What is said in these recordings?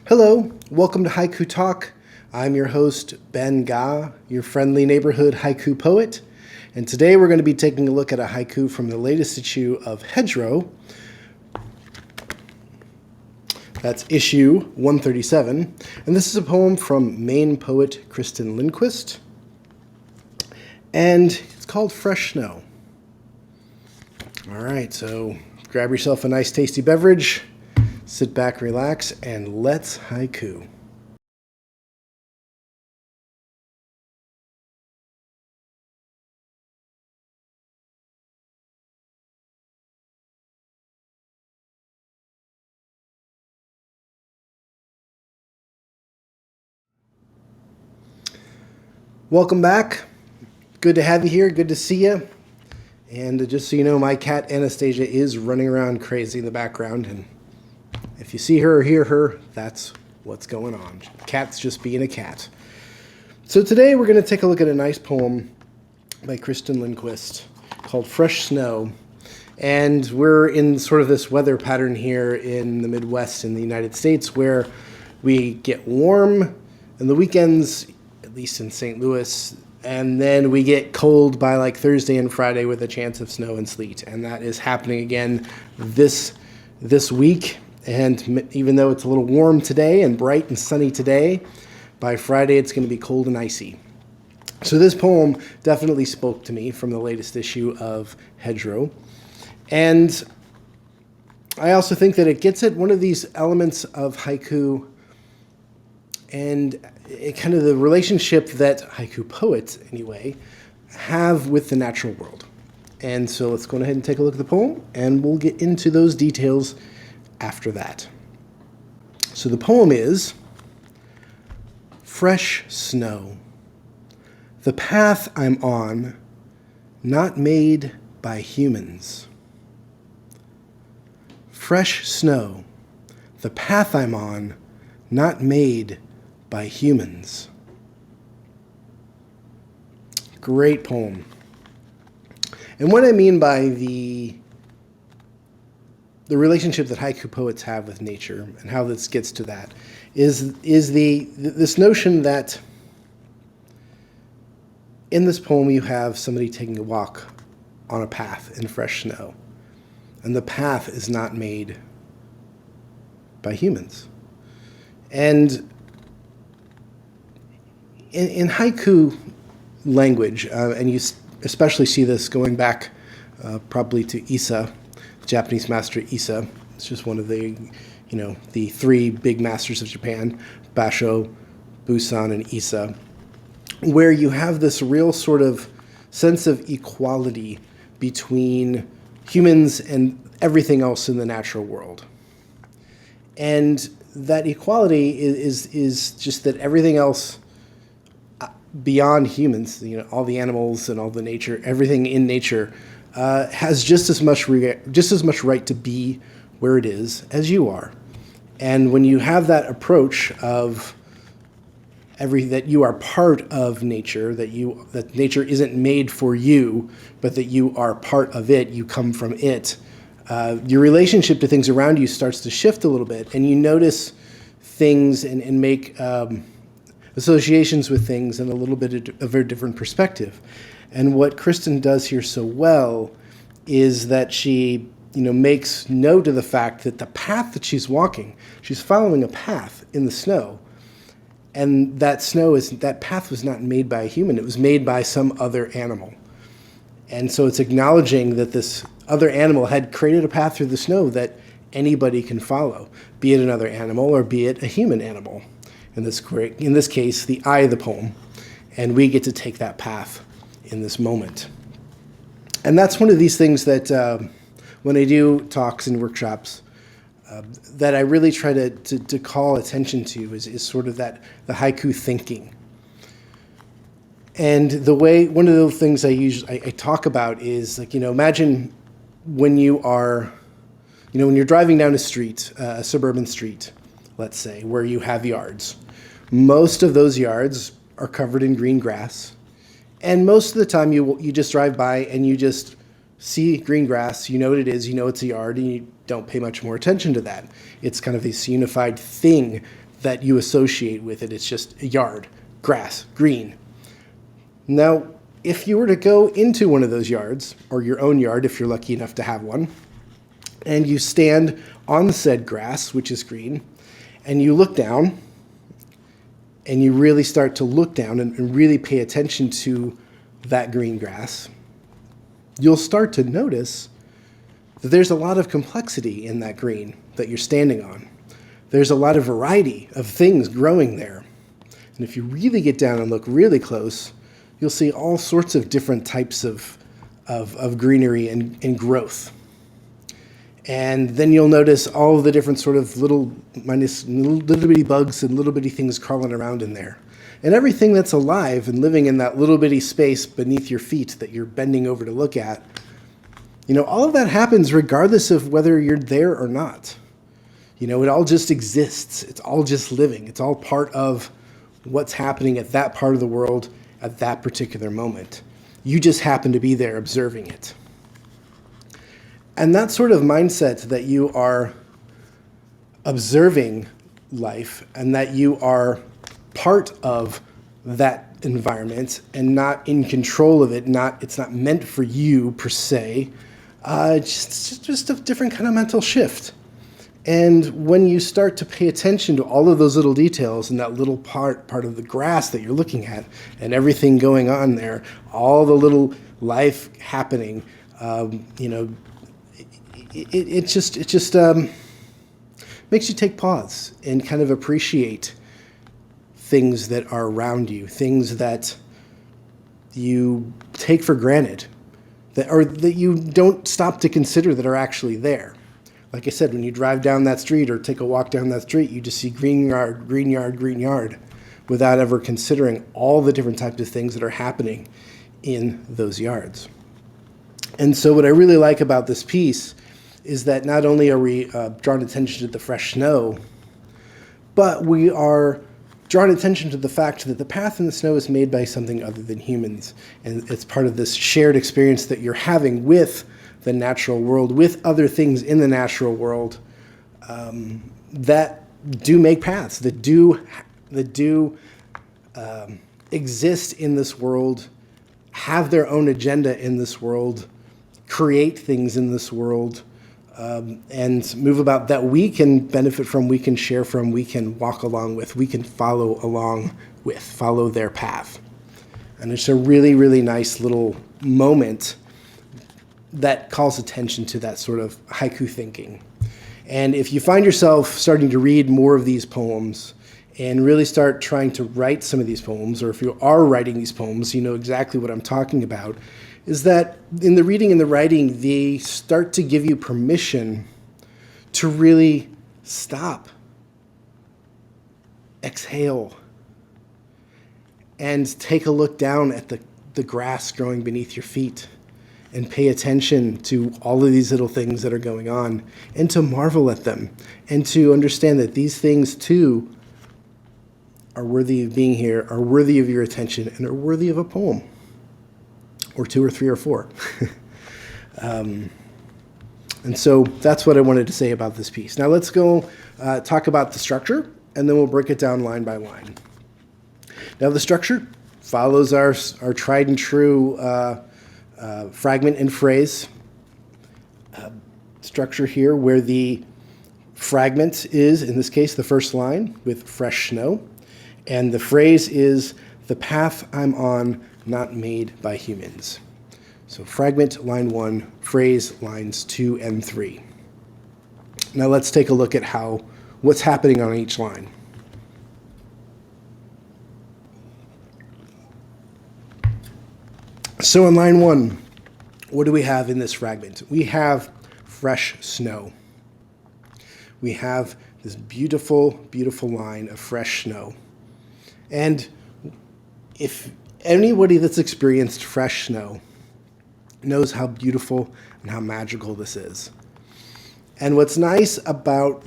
Hello, welcome to Haiku Talk. I'm your host, Ben Ga, your friendly neighborhood haiku poet. And today we're going to be taking a look at a haiku from the latest issue of Hedgerow. That's issue 137. And this is a poem from Maine poet Kristen Lindquist. And it's called Fresh Snow. All right, so grab yourself a nice tasty beverage. Sit back, relax, and let's haiku. Welcome back. Good to have you here. Good to see you. And just so you know, my cat Anastasia is running around crazy in the background, and if you see her or hear her, that's what's going on. Cat's just being a cat. So today we're going to take a look at a nice poem by Kristen Lindquist called Fresh Snow. And we're in sort of this weather pattern here in the Midwest in the United States where we get warm in the weekends, at least in St. Louis, and then we get cold by like Thursday and Friday with a chance of snow and sleet. And that is happening again this week. And even though it's a little warm today and bright and sunny today, by Friday it's going to be cold and icy. So this poem definitely spoke to me from the latest issue of Hedgerow. And I also think that it gets at one of these elements of haiku and kind of the relationship that haiku poets, anyway, have with the natural world. And so let's go ahead and take a look at the poem, and we'll get into those details after that. So the poem is Fresh Snow. The path I'm on, not made by humans. Fresh snow. The path I'm on, not made by humans. Great poem. And what I mean by the relationship that haiku poets have with nature and how this gets to that is this notion that in this poem you have somebody taking a walk on a path in fresh snow, and the path is not made by humans. And in haiku language, and you especially see this going back probably to Issa, Japanese master Issa. It's just one of the three big masters of Japan, Basho, Busan, and Issa, where you have this real sort of sense of equality between humans and everything else in the natural world. And that equality is just that everything else beyond humans, all the animals and all the nature, everything in nature, has just as much right to be where it is as you are. And when you have that approach of that you are part of nature, that nature isn't made for you, but that you are part of it, you come from it, your relationship to things around you starts to shift a little bit, and you notice things and make associations with things in a little bit of a different perspective. And what Kristen does here so well is that she, makes note of the fact that the path that she's walking, she's following a path in the snow. And that path was not made by a human, it was made by some other animal. And so it's acknowledging that this other animal had created a path through the snow that anybody can follow, be it another animal or be it a human animal. In this case, the eye of the poem. And we get to take that path in this moment. And that's one of these things that when I do talks and workshops, that I really try to call attention to is sort of the haiku thinking. And one of the things I talk about is imagine when you are, when you're driving down a street, a suburban street, let's say, where you have yards. Most of those yards are covered in green grass. And most of the time you just drive by and you just see green grass, you know what it is, you know it's a yard, and you don't pay much more attention to that. It's kind of this unified thing that you associate with it. It's just a yard, grass, green. Now, if you were to go into one of those yards, or your own yard if you're lucky enough to have one, and you stand on said grass, which is green, and you look down, and you really start to look down and really pay attention to that green grass, you'll start to notice that there's a lot of complexity in that green that you're standing on. There's a lot of variety of things growing there. And if you really get down and look really close, you'll see all sorts of different types of greenery and growth. And then you'll notice all of the different sort of little bitty bugs and little bitty things crawling around in there. And everything that's alive and living in that little bitty space beneath your feet that you're bending over to look at, all of that happens regardless of whether you're there or not. It all just exists. It's all just living. It's all part of what's happening at that part of the world at that particular moment. You just happen to be there observing it. And that sort of mindset that you are observing life and that you are part of that environment and not in control of it, it's not meant for you per se, just a different kind of mental shift. And when you start to pay attention to all of those little details and that little part of the grass that you're looking at and everything going on there, all the little life happening, it just makes you take pause and kind of appreciate things that are around you, things that you take for granted, that you don't stop to consider that are actually there. Like I said, when you drive down that street or take a walk down that street, you just see green yard, green yard, green yard, without ever considering all the different types of things that are happening in those yards. And so what I really like about this piece is that not only are we drawing attention to the fresh snow, but we are drawing attention to the fact that the path in the snow is made by something other than humans. And it's part of this shared experience that you're having with the natural world, with other things in the natural world that do make paths, that do exist in this world, have their own agenda in this world, create things in this world, and move about that we can benefit from, we can share from, we can walk along with, we can follow along with, follow their path. And it's a really, really nice little moment that calls attention to that sort of haiku thinking. And if you find yourself starting to read more of these poems and really start trying to write some of these poems, or if you are writing these poems, you know exactly what I'm talking about, is that in the reading and the writing, they start to give you permission to really stop, exhale, and take a look down at the grass growing beneath your feet and pay attention to all of these little things that are going on and to marvel at them and to understand that these things too are worthy of being here, are worthy of your attention, and are worthy of a poem or two or three or four. And so that's what I wanted to say about this piece. Now let's go talk about the structure, and then we'll break it down line by line. Now the structure follows our tried and true fragment and phrase structure here, where the fragment is, in this case, the first line with fresh snow, and the phrase is the path I'm on, not made by humans. So fragment, line 1, phrase, lines 2 and 3. Now let's take a look at what's happening on each line. So in line 1, what do we have in this fragment? We have fresh snow. We have this beautiful, beautiful line of fresh snow. And if anybody that's experienced fresh snow knows how beautiful and how magical this is. And what's nice about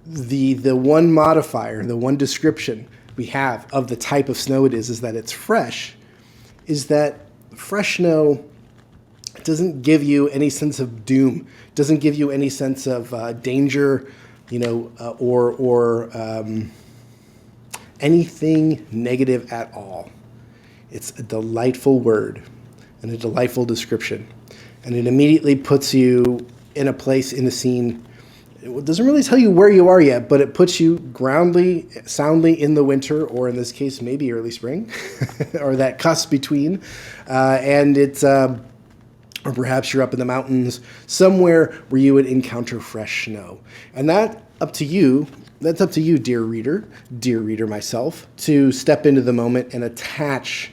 the one modifier, the one description we have of the type of snow it is that it's fresh, is that fresh snow doesn't give you any sense of doom, doesn't give you any sense of danger, or anything negative at all. It's a delightful word and a delightful description. And it immediately puts you in a place, in a scene. It doesn't really tell you where you are yet, but it puts you soundly in the winter, or in this case, maybe early spring, or that cusp between. And it's, or perhaps you're up in the mountains, somewhere where you would encounter fresh snow. And that's up to you, dear reader myself, to step into the moment and attach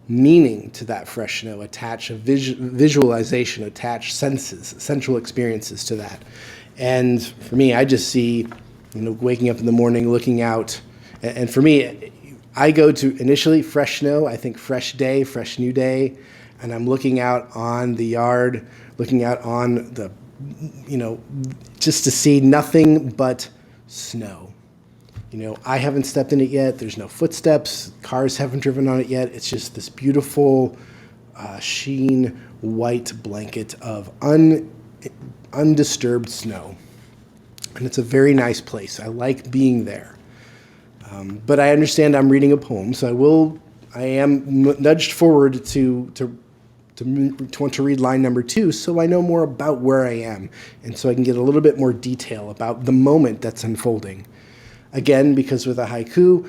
meaning to that fresh snow, attach a visualization, attach senses, sensual experiences to that. And for me, I just see, waking up in the morning, looking out, and for me, I go to initially fresh snow. I think fresh day, fresh new day, and I'm looking out on the yard, looking out on the, just to see nothing but snow. I haven't stepped in it yet. There's no footsteps. Cars haven't driven on it yet. It's just this beautiful sheen white blanket of undisturbed snow. And it's a very nice place. I like being there. But I understand I'm reading a poem, so I am nudged forward to want to read line number 2, so I know more about where I am, and so I can get a little bit more detail about the moment that's unfolding. Again, because with a haiku,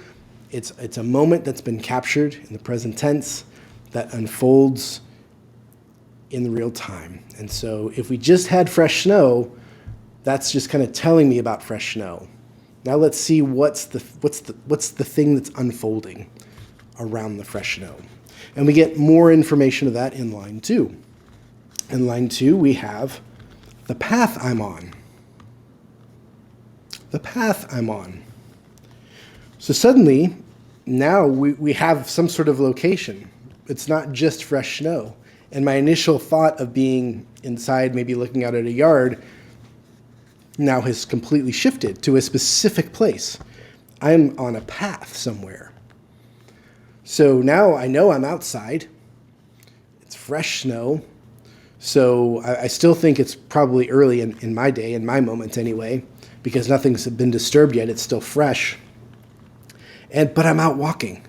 it's a moment that's been captured in the present tense that unfolds in the real time. And so if we just had fresh snow, that's just kind of telling me about fresh snow. Now let's see what's the thing that's unfolding around the fresh snow. And we get more information of that in line 2. In line 2, we have the path I'm on. The path I'm on. So suddenly, now we have some sort of location. It's not just fresh snow. And my initial thought of being inside, maybe looking out at a yard, now has completely shifted to a specific place. I'm on a path somewhere. So now I know I'm outside. It's fresh snow. So I still think it's probably early in my day, in my moment anyway, because nothing's been disturbed yet. It's still fresh. But I'm out walking.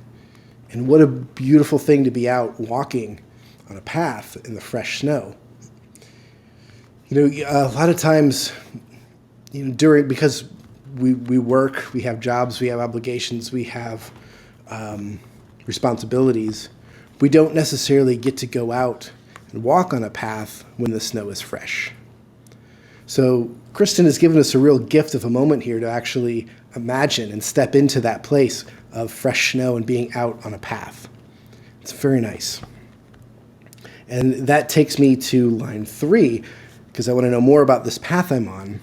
And what a beautiful thing to be out walking on a path in the fresh snow. A lot of times, because we work, we have jobs, we have obligations, we have responsibilities, we don't necessarily get to go out and walk on a path when the snow is fresh. So Kristen has given us a real gift of a moment here to actually imagine and step into that place of fresh snow and being out on a path. It's very nice. And that takes me to line 3, because I want to know more about this path I'm on.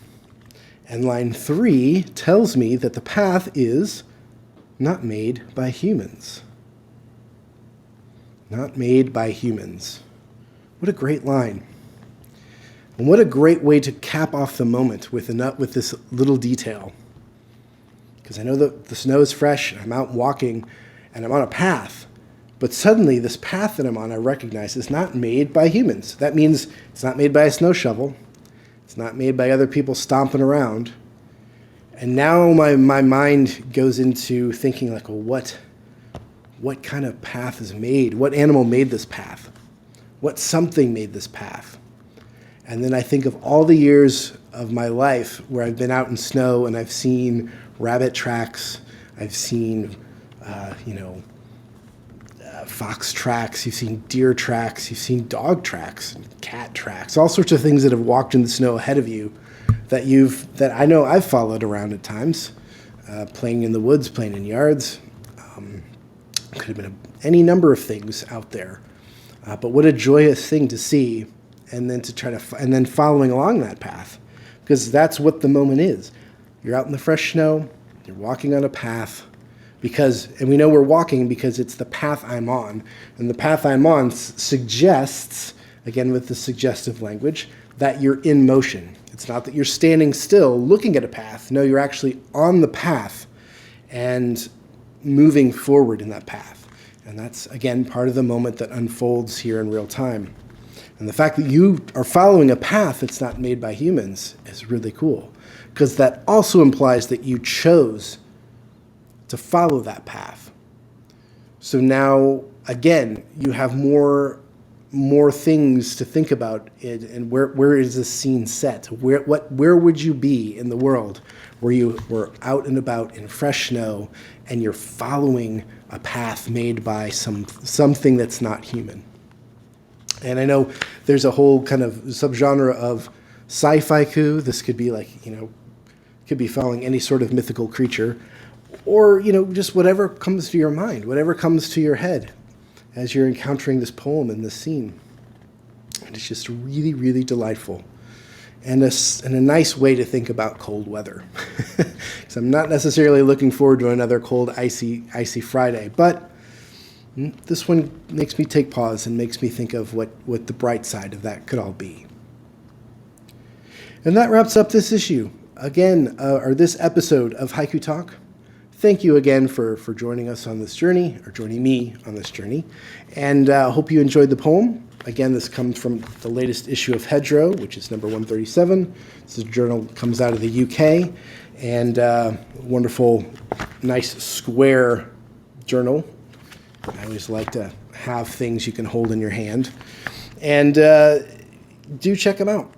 And line 3 tells me that the path is not made by humans. Not made by humans. What a great line. And what a great way to cap off the moment with this little detail. Because I know that the snow is fresh, and I'm out walking, and I'm on a path. But suddenly, this path that I'm on, I recognize, is not made by humans. That means it's not made by a snow shovel. It's not made by other people stomping around. And now my mind goes into thinking like, well, what kind of path is made? What animal made this path? What something made this path? And then I think of all the years of my life where I've been out in snow and I've seen rabbit tracks, I've seen, fox tracks, you've seen deer tracks, you've seen dog tracks, cat tracks, all sorts of things that have walked in the snow ahead of you that I know I've followed around at times, playing in the woods, playing in yards. Could have been any number of things out there. But what a joyous thing to see, and then and then following along that path, because that's what the moment is. You're out in the fresh snow, you're walking on a path, and we know we're walking because it's the path I'm on. And the path I'm on suggests, again with the suggestive language, that you're in motion. It's not that you're standing still looking at a path. No, you're actually on the path and moving forward in that path. And that's, again, part of the moment that unfolds here in real time. And the fact that you are following a path that's not made by humans is really cool, because that also implies that you chose to follow that path. So now, again, you have more things to think about it, and where is this scene set? Where would you be in the world where you were out and about in fresh snow and you're following a path made by something that's not human? And I know there's a whole kind of subgenre of sci-fi coup. This could be like, could be following any sort of mythical creature, or, just whatever comes to your mind, whatever comes to your head as you're encountering this poem and this scene. And it's just really, really delightful. And a nice way to think about cold weather. Because I'm not necessarily looking forward to another cold, icy Friday, but this one makes me take pause and makes me think of what the bright side of that could all be. And that wraps up this issue. Again, or this episode of Haiku Talk. Thank you again for joining us on this journey, or joining me on this journey. And hope you enjoyed the poem. Again, this comes from the latest issue of Hedgerow, which is number 137. This journal comes out of the UK. And wonderful, nice, square journal. I always like to have things you can hold in your hand. And do check them out.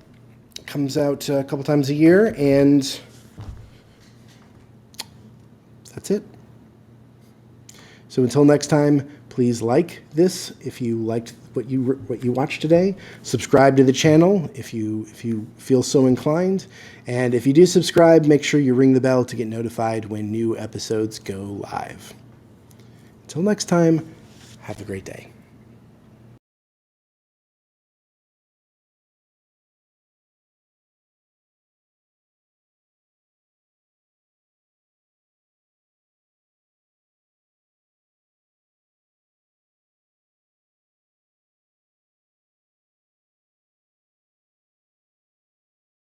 It comes out a couple times a year, and that's it. So until next time, please like this if you liked what you watched today. Subscribe to the channel if you feel so inclined. And if you do subscribe, make sure you ring the bell to get notified when new episodes go live. Until next time, have a great day.